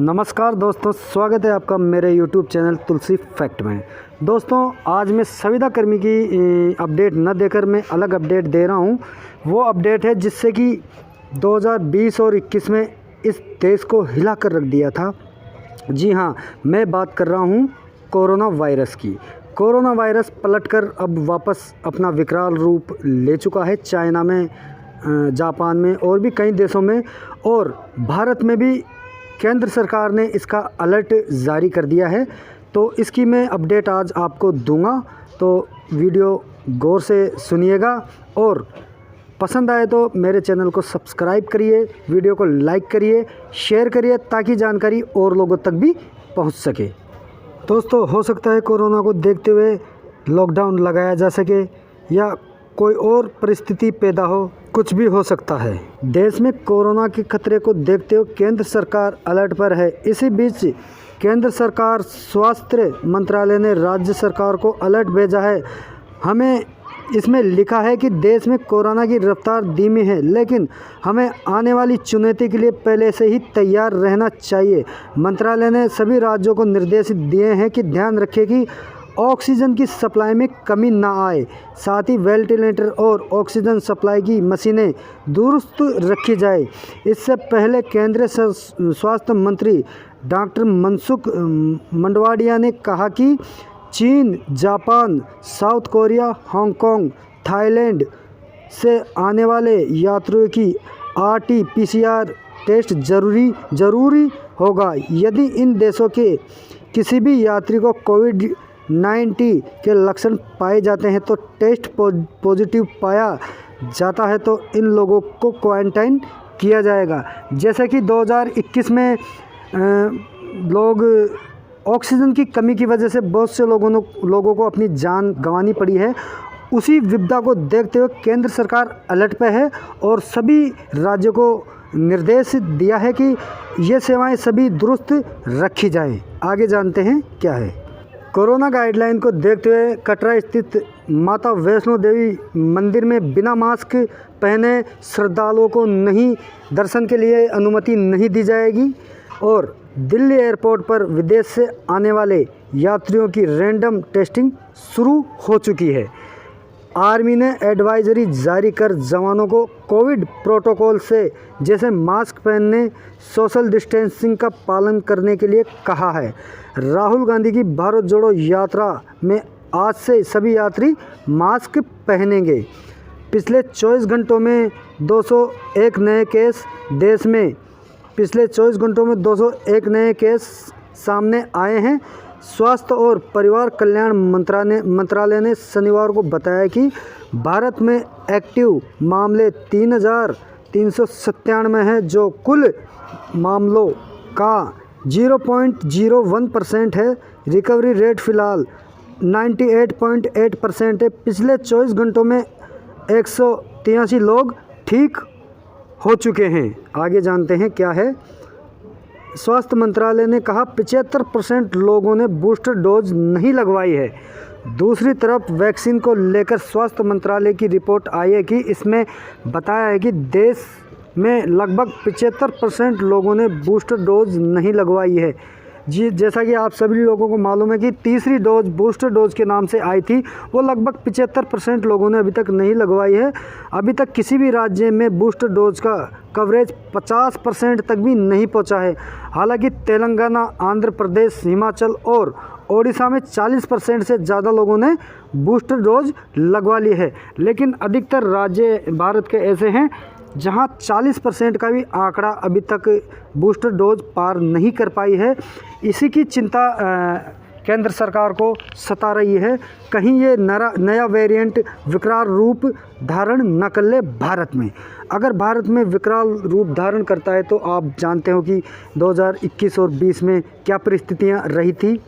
नमस्कार दोस्तों, स्वागत है आपका मेरे YouTube चैनल तुलसी फैक्ट में। दोस्तों, आज मैं संविदा कर्मी की अपडेट न देकर मैं अलग अपडेट दे रहा हूं। वो अपडेट है जिससे कि 2020 और 21 में इस देश को हिला कर रख दिया था। जी हाँ, मैं बात कर रहा हूं कोरोना वायरस की। कोरोना वायरस पलटकर अब वापस अपना विकराल रूप ले चुका है। चाइना में, जापान में और भी कई देशों में, और भारत में भी केंद्र सरकार ने इसका अलर्ट जारी कर दिया है। तो इसकी मैं अपडेट आज आपको दूंगा, तो वीडियो गौर से सुनिएगा और पसंद आए तो मेरे चैनल को सब्सक्राइब करिए, वीडियो को लाइक करिए, शेयर करिए ताकि जानकारी और लोगों तक भी पहुंच सके। दोस्तों, हो सकता है कोरोना को देखते हुए लॉकडाउन लगाया जा सके या कोई और परिस्थिति पैदा हो, कुछ भी हो सकता है। देश में कोरोना के खतरे को देखते हुए केंद्र सरकार अलर्ट पर है। इसी बीच केंद्र सरकार स्वास्थ्य मंत्रालय ने राज्य सरकार को अलर्ट भेजा है। हमें इसमें लिखा है कि देश में कोरोना की रफ्तार धीमी है, लेकिन हमें आने वाली चुनौती के लिए पहले से ही तैयार रहना चाहिए। मंत्रालय ने सभी राज्यों को निर्देश दिए हैं कि ध्यान रखें कि ऑक्सीजन की सप्लाई में कमी ना आए। साथ ही वेंटिलेटर और ऑक्सीजन सप्लाई की मशीनें दुरुस्त रखी जाए। इससे पहले केंद्रीय स्वास्थ्य मंत्री डॉक्टर मनसुख मंडाविया ने कहा कि चीन, Japan, south Korea, Hong Kong, Thailand से आने वाले यात्रियों की RT-PCR टेस्ट जरूरी होगा। यदि इन देशों के किसी भी यात्री को कोविड-19 के लक्षण पाए जाते हैं तो टेस्ट पॉजिटिव पाया जाता है तो इन लोगों को क्वारंटाइन किया जाएगा। जैसे कि 2021 में लोग ऑक्सीजन की कमी की वजह से बहुत से लोगों को अपनी जान गंवानी पड़ी है। उसी विपदा को देखते हुए केंद्र सरकार अलर्ट पे है और सभी राज्यों को निर्देश दिया है कि ये सेवाएं सभी दुरुस्त रखी जाएं। आगे जानते हैं क्या है। कोरोना गाइडलाइन को देखते हुए कटरा स्थित माता वैष्णो देवी मंदिर में बिना मास्क पहने श्रद्धालुओं को दर्शन के लिए अनुमति नहीं दी जाएगी। और दिल्ली एयरपोर्ट पर विदेश से आने वाले यात्रियों की रैंडम टेस्टिंग शुरू हो चुकी है। आर्मी ने एडवाइजरी जारी कर जवानों को कोविड प्रोटोकॉल से जैसे मास्क पहनने, सोशल डिस्टेंसिंग का पालन करने के लिए कहा है। राहुल गांधी की भारत जोड़ो यात्रा में आज से सभी यात्री मास्क पहनेंगे। पिछले 24 घंटों में 201 नए केस देश में पिछले 24 घंटों में 201 नए केस सामने आए हैं। स्वास्थ्य और परिवार कल्याण मंत्रालय ने शनिवार को बताया कि भारत में एक्टिव मामले 3,397 हैं, जो कुल मामलों का 0.01% है। रिकवरी रेट फिलहाल 98.8% है। पिछले 24 घंटों में 183 लोग ठीक हो चुके हैं। आगे जानते हैं क्या है। स्वास्थ्य मंत्रालय ने कहा 75% लोगों ने बूस्टर डोज नहीं लगवाई है। दूसरी तरफ वैक्सीन को लेकर स्वास्थ्य मंत्रालय की रिपोर्ट आई है कि इसमें बताया है कि देश में लगभग 75% लोगों ने बूस्टर डोज नहीं लगवाई है। जी, जैसा कि आप सभी लोगों को मालूम है कि तीसरी डोज बूस्टर डोज के नाम से आई थी, वो लगभग 75% लोगों ने अभी तक नहीं लगवाई है। अभी तक किसी भी राज्य में बूस्टर डोज का कवरेज 50% तक भी नहीं पहुंचा है। हालांकि तेलंगाना, आंध्र प्रदेश, हिमाचल और ओडिशा में 40% से ज़्यादा लोगों ने बूस्टर डोज लगवा ली है। लेकिन अधिकतर राज्य भारत के ऐसे हैं जहां 40% का भी आंकड़ा अभी तक बूस्टर डोज पार नहीं कर पाई है। इसी की चिंता केंद्र सरकार को सता रही है, कहीं ये नया वेरिएंट विकराल रूप धारण न कर ले भारत में। अगर भारत में विकराल रूप धारण करता है तो आप जानते हो कि 2021 और 20 में क्या परिस्थितियां रही थी।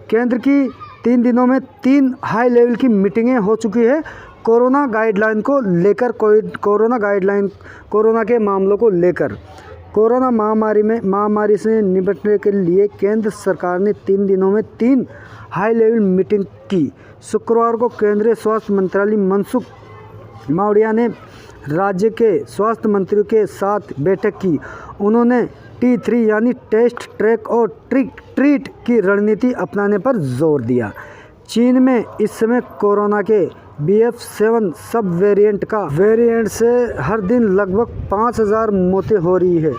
केंद्र की 3 दिनों में 3 हाई लेवल की मीटिंगें हो चुकी है कोरोना गाइडलाइन को लेकर। कोरोना के मामलों को लेकर कोरोना महामारी से निपटने के लिए केंद्र सरकार ने 3 दिनों में 3 हाई लेवल मीटिंग की। शुक्रवार को केंद्रीय स्वास्थ्य मंत्री मनसुख मंडाविया ने राज्य के स्वास्थ्य मंत्रियों के साथ बैठक की। उन्होंने T3 यानी टेस्ट, ट्रैक और ट्रीट की रणनीति अपनाने पर जोर दिया। चीन में इस समय कोरोना के BF7 सब वेरिएंट से हर दिन लगभग 5000 मौतें हो रही है।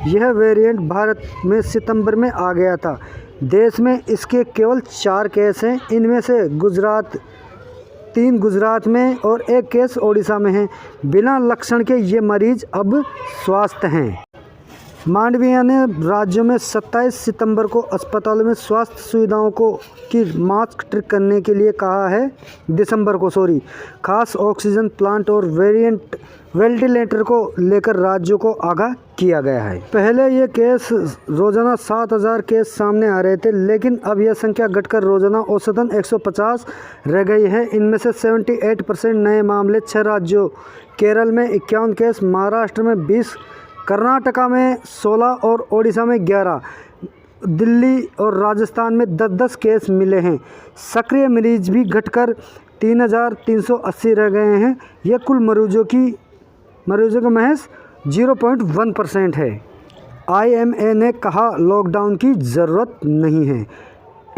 यह वेरिएंट भारत में सितंबर में आ गया था। देश में इसके केवल 4 केस हैं। इनमें से 3 गुजरात में और 1 केस ओडिशा में है। बिना लक्षण के ये मरीज अब स्वस्थ हैं। मांडविया ने राज्यों में 27 सितंबर को अस्पतालों में स्वास्थ्य सुविधाओं की मास्क ट्रिक करने के लिए कहा है। खास ऑक्सीजन प्लांट और वेंटिलेटर को लेकर राज्यों को आगाह किया गया है। पहले ये केस रोजाना 7000 केस सामने आ रहे थे, लेकिन अब यह संख्या घटकर रोजाना औसतन 150 रह गई है। इनमें से 78% नए मामले 6 राज्यों केरल में 51 केस, महाराष्ट्र में 20, कर्नाटका में 16 और ओडिशा में 11, दिल्ली और राजस्थान में 10-10 केस मिले हैं। सक्रिय मरीज भी घटकर 3380 रह गए हैं। यह कुल मरीजों का महज 0.1% है। IMA ने कहा लॉकडाउन की ज़रूरत नहीं है।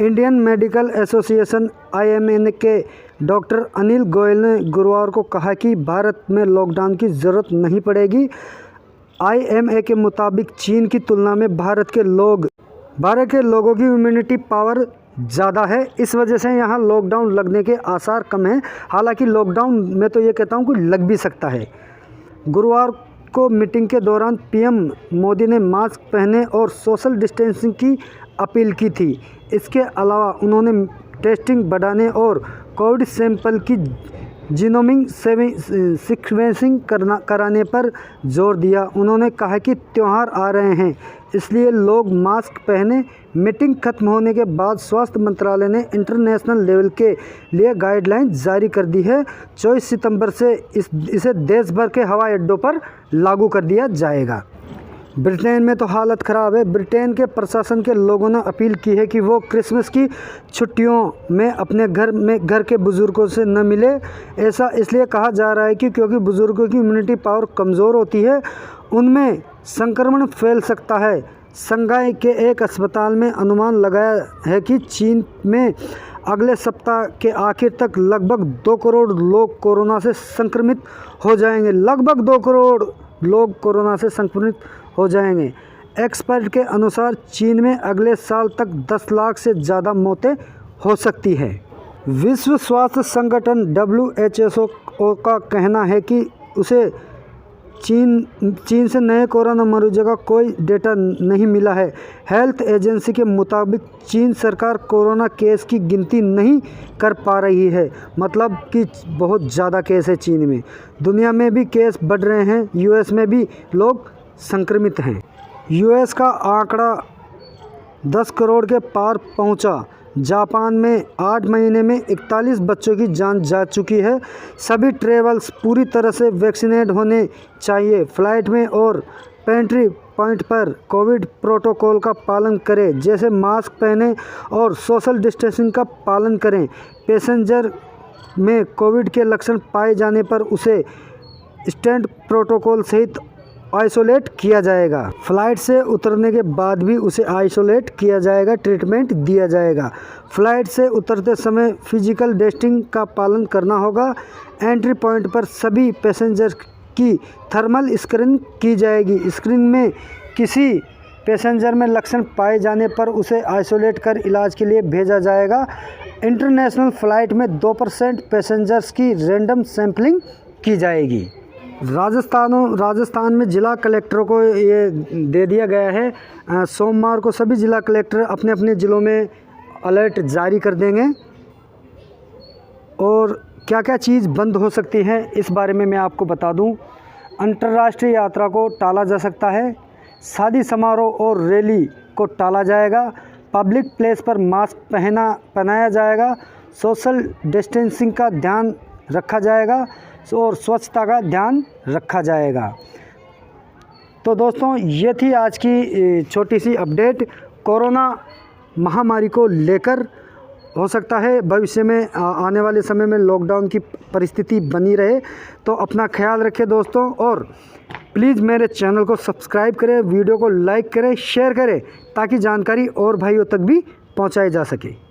इंडियन मेडिकल एसोसिएशन IMA के डॉक्टर अनिल गोयल ने गुरुवार को कहा कि भारत में लॉकडाउन की ज़रूरत नहीं पड़ेगी। IMA के मुताबिक चीन की तुलना में भारत के लोगों की इम्यूनिटी पावर ज़्यादा है। इस वजह से यहाँ लॉकडाउन लगने के आसार कम हैं। हालांकि लॉकडाउन मैं तो ये कहता हूँ कि लग भी सकता है। गुरुवार को मीटिंग के दौरान PM मोदी ने मास्क पहने और सोशल डिस्टेंसिंग की अपील की थी। इसके अलावा उन्होंने टेस्टिंग बढ़ाने और कोविड सैंपल की जीनोमिक सीक्वेंसिंग कराने पर जोर दिया। उन्होंने कहा कि त्यौहार आ रहे हैं, इसलिए लोग मास्क पहने। मीटिंग खत्म होने के बाद स्वास्थ्य मंत्रालय ने इंटरनेशनल लेवल के लिए गाइडलाइन जारी कर दी है। 24 सितंबर से इसे देश भर के हवाई अड्डों पर लागू कर दिया जाएगा। ब्रिटेन में तो हालत ख़राब है। ब्रिटेन के प्रशासन के लोगों ने अपील की है कि वो क्रिसमस की छुट्टियों में अपने घर के बुज़ुर्गों से न मिले। ऐसा इसलिए कहा जा रहा है कि क्योंकि बुज़ुर्गों की इम्यूनिटी पावर कमज़ोर होती है, उनमें संक्रमण फैल सकता है। शंघाई के एक अस्पताल में अनुमान लगाया है कि चीन में अगले सप्ताह के आखिर तक लगभग 2 करोड़ लोग कोरोना से संक्रमित हो जाएंगे। लगभग 2 करोड़ लोग कोरोना से संक्रमित हो जाएंगे। एक्सपर्ट के अनुसार चीन में अगले साल तक 10 लाख से ज़्यादा मौतें हो सकती है। विश्व स्वास्थ्य संगठन WHO का कहना है कि उसे चीन से नए कोरोना मरीजों का कोई डेटा नहीं मिला है। हेल्थ एजेंसी के मुताबिक चीन सरकार कोरोना केस की गिनती नहीं कर पा रही है, मतलब कि बहुत ज़्यादा केस है चीन में। दुनिया में भी केस बढ़ रहे हैं। US में भी लोग संक्रमित हैं। US का आंकड़ा 10 करोड़ के पार पहुंचा। जापान में 8 महीने में 41 बच्चों की जान जा चुकी है। सभी ट्रेवल्स पूरी तरह से वैक्सीनेट होने चाहिए। फ्लाइट में और पेंट्री पॉइंट पर कोविड प्रोटोकॉल का पालन करें, जैसे मास्क पहने और सोशल डिस्टेंसिंग का पालन करें। पैसेंजर में कोविड के लक्षण पाए जाने पर उसे स्टैंड प्रोटोकॉल सहित आइसोलेट किया जाएगा। फ्लाइट से उतरने के बाद भी उसे आइसोलेट किया जाएगा, ट्रीटमेंट दिया जाएगा। फ्लाइट से उतरते समय फिजिकल डिस्टेंसिंग का पालन करना होगा। एंट्री पॉइंट पर सभी पैसेंजर की थर्मल स्क्रीनिंग की जाएगी। स्क्रीनिंग में किसी पैसेंजर में लक्षण पाए जाने पर उसे आइसोलेट कर इलाज के लिए भेजा जाएगा। इंटरनेशनल फ़्लाइट में 2% पैसेंजर्स की रैंडम सैंपलिंग की जाएगी। राजस्थान में जिला कलेक्टरों को ये दे दिया गया है। सोमवार को सभी जिला कलेक्टर अपने अपने ज़िलों में अलर्ट जारी कर देंगे। और क्या क्या चीज़ बंद हो सकती है इस बारे में मैं आपको बता दूं। अंतर्राष्ट्रीय यात्रा को टाला जा सकता है। शादी समारोह और रैली को टाला जाएगा। पब्लिक प्लेस पर मास्क पहनाया जाएगा। सोशल डिस्टेंसिंग का ध्यान रखा जाएगा और स्वच्छता का ध्यान रखा जाएगा। तो दोस्तों, ये थी आज की छोटी सी अपडेट कोरोना महामारी को लेकर। हो सकता है भविष्य में आने वाले समय में लॉकडाउन की परिस्थिति बनी रहे। तो अपना ख्याल रखें दोस्तों, और प्लीज़ मेरे चैनल को सब्सक्राइब करें, वीडियो को लाइक करें, शेयर करें, ताकि जानकारी और भाइयों तक भी पहुंचाई जा सके।